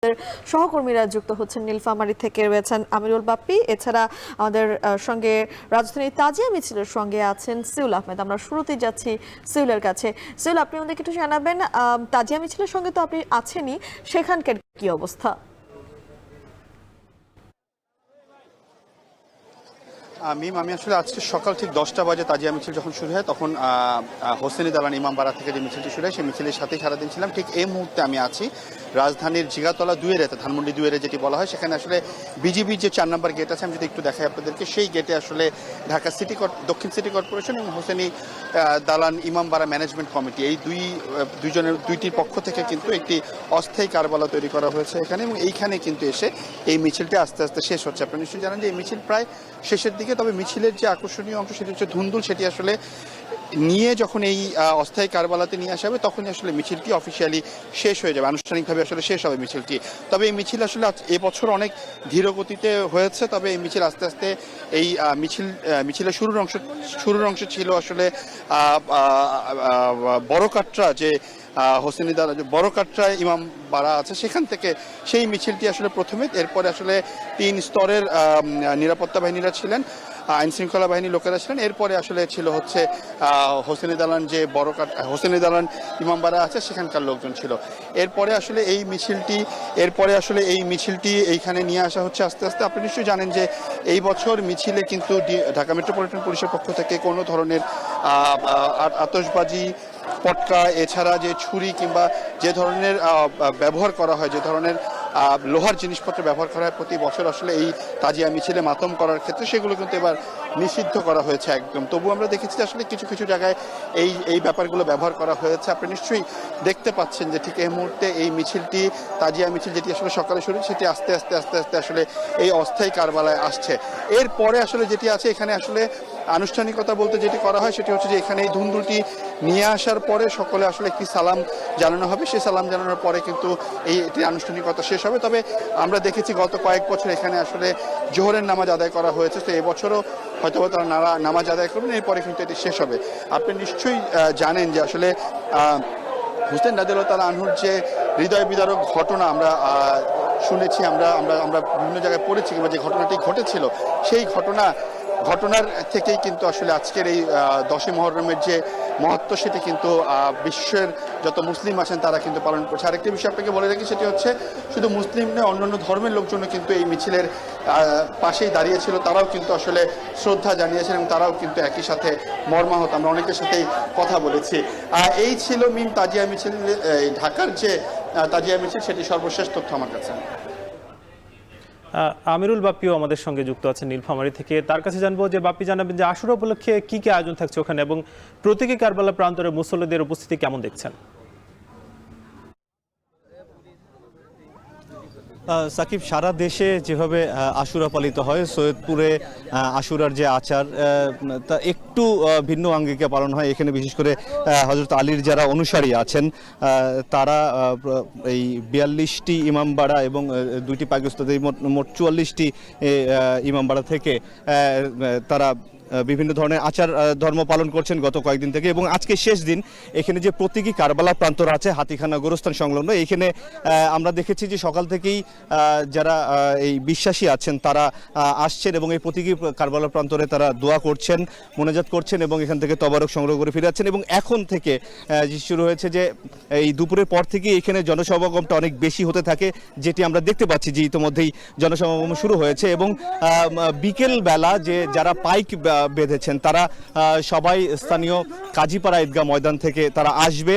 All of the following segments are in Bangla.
সহকর্মীরা যুক্ত হচ্ছেন। নীলফামারী থেকে রয়েছেন আমিরুল বাপ্পি, এছাড়া আমাদের সঙ্গে রাজধানীর তাজিয়া মিছিলের সঙ্গে আছেন সিউল আহমেদ। আমরা শুরুতেই যাচ্ছি সিউলের কাছে। সিউল, আপনি আমাদেরকে একটু জানাবেন, তাজিয়া মিছিলের সঙ্গে তো আপনি আছেনই, সেখানকার কি অবস্থা? আমি আসলে আজকে সকাল ঠিক 10টা বাজে তাজিয়া মিছিল যখন শুরু হয় তখন হোসেনি দালান ইমামবাড়া থেকে যে মিছিলটি শুরু হয় সেই মিছিলের সাথেই সারাদিন ছিলাম। ঠিক এই মুহূর্তে আমি আছি রাজধানীর জিগাতলা 2-এর ধানমন্ডি 2-এর যেটি বলা হয়, সেখানে আসলে বিজিবির যে 4 নম্বর গেট আছে, আমি যদি একটু দেখাই আপনাদেরকে, সেই গেটে আসলে ঢাকা দক্ষিণ সিটি কর্পোরেশন এবং হোসেনি দালান ইমামবাড়া ম্যানেজমেন্ট কমিটি এই দুইটির পক্ষ থেকে কিন্তু একটি অস্থায়ী কারবালা তৈরি করা হয়েছে এখানে, এবং এইখানে কিন্তু এসে এই মিছিলটি আস্তে আস্তে শেষ হচ্ছে। আপনারা নিশ্চয়ই জানেন যে এই মিছিল প্রায় শেষের দিকে, তবে মিছিলের যে আকর্ষণীয় অংশ সেটি হচ্ছে ধুন্দুল। সেটি আসলে নিয়ে যখন এই অস্থায়ী কারবালাতে নিয়ে আসা হবে তখনই আসলে মিছিলটি অফিসিয়ালি শেষ হয়ে যাবে, আনুষ্ঠানিকভাবে আসলে শেষ হবে মিছিলটি। তবে এই মিছিল আসলে এবছর অনেক ধীর গতিতে হয়েছে, তবে এই মিছিল আস্তে আস্তে এই মিছিলের শুরুর অংশ ছিল আসলে বড়কাটরা যে হোসেনি দালান বড় কাটরা ইমাম বাড়া আছে সেখান থেকে সেই মিছিলটি আসলে প্রথমে, এরপরে আসলে 3 স্তরের নিরাপত্তা বাহিনীরা ছিলেন, আইন শৃঙ্খলা বাহিনীর লোকেরা ছিলেন, এরপরে আসলে ছিল হচ্ছে হোসেনি দালান যে হোসেনি দালান ইমামবাড়া আছে সেখানকার লোকজন ছিল। এরপরে আসলে এই মিছিলটি এইখানে নিয়ে আসা হচ্ছে আস্তে আস্তে। আপনি নিশ্চয়ই জানেন যে এই বছর মিছিলে কিন্তু ঢাকা মেট্রোপলিটন পুলিশের পক্ষ থেকে কোনো ধরনের আতশবাজি, পটকা, এছাড়া যে ছুরি কিংবা যে ধরনের ব্যবহার করা হয়, যে ধরনের লোহার জিনিসপত্র ব্যবহার করা হয় প্রতি বছর আসলে এই তাজিয়া মিছিলে মাতম করার ক্ষেত্রে, সেগুলো কিন্তু এবার নিষিদ্ধ করা হয়েছে একদম। তবু আমরা দেখেছি যে আসলে কিছু কিছু জায়গায় এই ব্যাপারগুলো ব্যবহার করা হয়েছে। আপনি নিশ্চয়ই দেখতে পাচ্ছেন যে ঠিক এই মুহূর্তে এই মিছিলটি, তাজিয়া মিছিল যেটি আসলে সকালে শুরু, সেটি আস্তে আস্তে আস্তে আস্তে আসলে এই অস্থায়ী কারবালায় আসছে। এরপরে আসলে যেটি আছে এখানে আসলে আনুষ্ঠানিকতা বলতে যেটি করা হয় সেটি হচ্ছে যে এখানে এই ধুন্দুলটি নিয়ে আসার পরে সকলে আসলে একটি সালাম জানানো হবে। সেই সালাম জানানোর পরে কিন্তু এটি আনুষ্ঠানিকতা শেষ হবে। তবে আমরা দেখেছি গত কয়েক বছর এখানে আসলে জোহরের নামাজ আদায় করা হয়েছে, তো এবছরও হয়তো তারা নামাজ আদায় করবেন, এরপরে কিন্তু এটি শেষ হবে। আপনি নিশ্চয়ই জানেন যে আসলে হুসেন রাদিয়াল্লাহু তাআলা আনহুর যে হৃদয় বিদারক ঘটনা আমরা শুনেছি, আমরা বিভিন্ন জায়গায় পড়েছি, কিংবা যে ঘটনাটি ঘটেছিল সেই ঘটনার থেকেই কিন্তু আসলে আজকের এই 10ই মুহররমের যে মহত্ব সেটি কিন্তু বিশ্বের যত মুসলিম আছেন তারা কিন্তু পালন করছে। আরেকটি বিষয় আপনাকে বলে রাখি, সেটি হচ্ছে শুধু মুসলিম নয়, অন্যান্য ধর্মের লোকজনও কিন্তু এই মিছিলের পাশেই দাঁড়িয়েছিল, তারাও কিন্তু আসলে শ্রদ্ধা জানিয়েছেন এবং তারাও কিন্তু একই সাথে মর্মাহত। আমরা অনেকের সাথেই কথা বলেছি। এই ছিল তাজিয়া মিছিল, ঢাকার যে তাজিয়া মিছিল, সেটি সর্বশেষ তথ্য আমার কাছে। আমিরুল বাপ্পিও আমাদের সঙ্গে যুক্ত আছেন নীলফামারী থেকে। তার কাছে জানবো যে বাপ্পি জানাবেন যে আশুরা উপলক্ষে কি কি আয়োজন থাকছে ওখানে, এবং প্রতীকী কারবালা প্রান্তরে মুসল্লিদের উপস্থিতি কেমন দেখছেন? সাকিব, সারা দেশে যেভাবে আশুরা পালিত হয়, সৈয়দপুরে আশুরার যে আচার তা একটু ভিন্ন আঙ্গিকে পালন হয়। এখানে বিশেষ করে হযরত আলীর যারা অনুসারী আছেন তারা এই 42টি ইমামবাড়া এবং 2টি পাকিস্তানি মোট 44টি ইমামবাড়া থেকে তারা বিভিন্ন ধরনের আচার ধর্ম পালন করছেন গত কয়েকদিন থেকে, এবং আজকে শেষ দিন। এখানে যে প্রতীকী কারবালা প্রান্তর আছে হাতিখানা গোরস্থান সংলগ্ন, এখানে আমরা দেখেছি যে সকাল থেকেই যারা এই বিশ্বাসী আছেন তারা আসছেন এবং এই প্রতীকী কারবালা প্রান্তরে তারা দোয়া করছেন, মোনাজাত করছেন এবং এখান থেকে তবারক সংগ্রহ করে ফিরে যাচ্ছেন। এবং এখন থেকে শুরু হয়েছে যে এই দুপুরের পর থেকেই এখানে জনসমাগমটা অনেক বেশি হতে থাকে, যেটি আমরা দেখতে পাচ্ছি যে ইতিমধ্যেই জনসমাগম শুরু হয়েছে। এবং বিকেল বেলা যে যারা পাইক বেঁধেছেন তারা সবাই স্থানীয় কাজীপাড়া ঈদগাহ ময়দান থেকে তারা আসবে,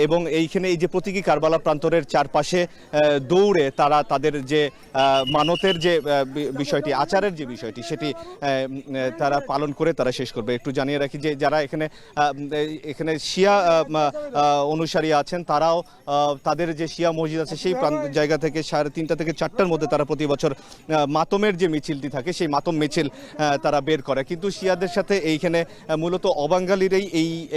এবং এইখানে এই যে প্রতীকী কারবালা প্রান্তরের চারপাশে দৌড়ে তারা তাদের যে মানতের যে বিষয়টি, আচারের যে বিষয়টি, সেটি তারা পালন করে তারা শেষ করবে। একটু জানিয়ে রাখি যে যারা এখানে শিয়া অনুসারী আছেন তারাও তাদের যে শিয়া মসজিদ আছে সেই জায়গা থেকে 3:30 থেকে 4টার মধ্যে তারা প্রতি বছর মাতমের যে মিছিলটি থাকে সেই মাতম মিছিল তারা বের করে। কিন্তু শিয়াদের সাথে এইখানে মূলত অবাঙ্গালিরাই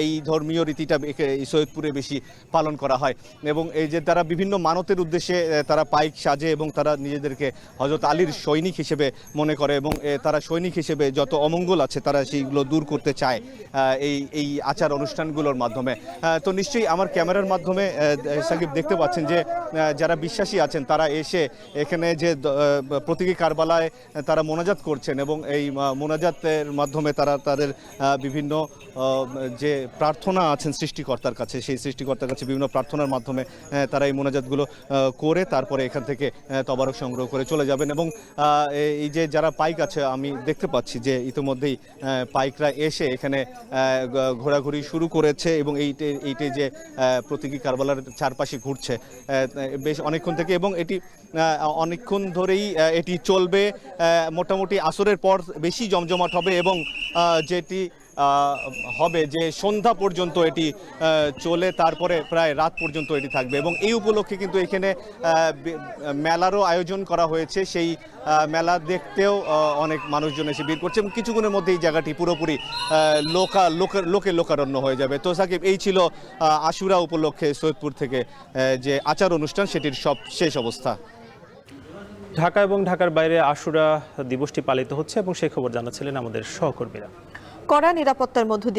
এই ধর্মীয় রীতিটা এই সৈয়দপুরে বেশি পালন করা হয় এবং এই যে তারা বিভিন্ন মানতের উদ্দেশ্যে তারা পাইক সাজে এবং তারা নিজেদেরকে হযরত আলীর সৈনিক হিসেবে মনে করে এবং তারা সৈনিক হিসেবে যত অমঙ্গল আছে তারা সেইগুলো দূর করতে চায় এই আচার অনুষ্ঠানগুলোর মাধ্যমে। তো নিশ্চয়ই আমার ক্যামেরার মাধ্যমে সাকিব দেখতে পাচ্ছেন যে যারা বিশ্বাসী আছেন তারা এসে এখানে যে প্রতীকী কারবালায় তারা মোনাজাত করছেন এবং এই মোনাজাতের মাধ্যমে তারা তাদের বিভিন্ন যে প্রার্থনা আছেন সৃষ্টিকর্তার কাছে সেই সৃষ্টিকর্তার কাছে বিভিন্ন প্রার্থনার মাধ্যমে তারা এই মোনাজাতগুলো করে তারপরে এখান থেকে তবারক সংগ্রহ করে চলে যাবেন এবং এই যে যারা পাইক আছে আমি দেখতে পাচ্ছি যে ইতিমধ্যেই পাইকরা এসে এখানে ঘোরাঘুরি শুরু করেছে এবং এইটি যে প্রতীকী কারবালার চারপাশে ঘুরছে বেশ অনেকক্ষণ থেকে এবং এটি অনেকক্ষণ ধরেই এটি চলবে। মোটামুটি আসরের পর বেশি জমজমাট হবে এবং যেটি হবে যে সন্ধ্যা পর্যন্ত এটি চলে তারপরে প্রায় রাত পর্যন্ত এটি থাকবে এবং এই উপলক্ষে কিন্তু এখানে মেলারও আয়োজন করা হয়েছে। সেই মেলা দেখতেও অনেক মানুষজন এসে ভিড় করছে এবং কিছুক্ষণের মধ্যে এই জায়গাটি পুরোপুরি লোকে লোকারণ্য হয়ে যাবে। তো সাকিব, এই ছিল আশুরা উপলক্ষে সৈয়দপুর থেকে যে আচার অনুষ্ঠান সেটির সব শেষ অবস্থা। ঢাকা এবং ঢাকার বাইরে আশুরা দিবসটি পালিত হচ্ছে এবং সেই খবর জানাচ্ছিলেন আমাদের সহকর্মীরা। কড়া নিরাপত্তার মধ্য দিয়ে